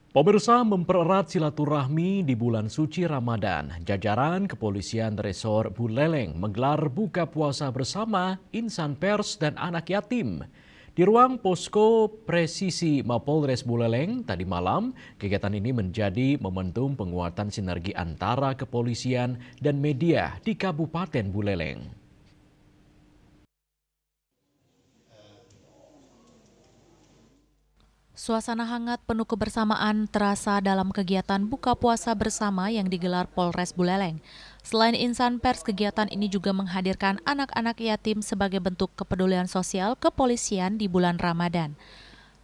Pemirsa mempererat silaturahmi di bulan suci Ramadan. Jajaran Kepolisian Resor Buleleng menggelar buka puasa bersama insan pers dan anak yatim. Di ruang posko presisi Mapolres Buleleng tadi malam, kegiatan ini menjadi momentum penguatan sinergi antara kepolisian dan media di Kabupaten Buleleng. Suasana hangat penuh kebersamaan terasa dalam kegiatan buka puasa bersama yang digelar Polres Buleleng. Selain insan pers, kegiatan ini juga menghadirkan anak-anak yatim sebagai bentuk kepedulian sosial kepolisian di bulan Ramadan.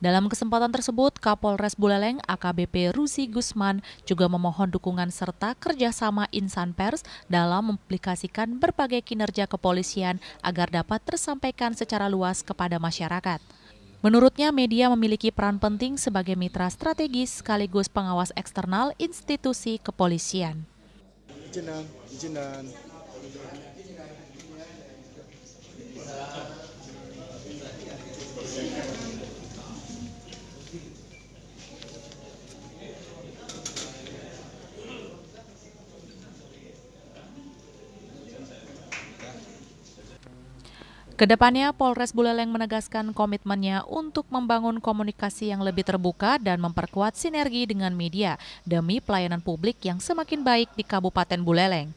Dalam kesempatan tersebut, Kapolres Buleleng AKBP Rusi Gusman juga memohon dukungan serta kerjasama insan pers dalam mempublikasikan berbagai kinerja kepolisian agar dapat tersampaikan secara luas kepada masyarakat. Menurutnya, media memiliki peran penting sebagai mitra strategis sekaligus pengawas eksternal institusi kepolisian. Izinan, izinan. Kedepannya, Polres Buleleng menegaskan komitmennya untuk membangun komunikasi yang lebih terbuka dan memperkuat sinergi dengan media demi pelayanan publik yang semakin baik di Kabupaten Buleleng.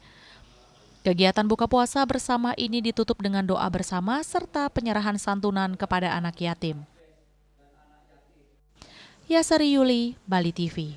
Kegiatan buka puasa bersama ini ditutup dengan doa bersama serta penyerahan santunan kepada anak yatim. Yasari Yuli, Bali TV.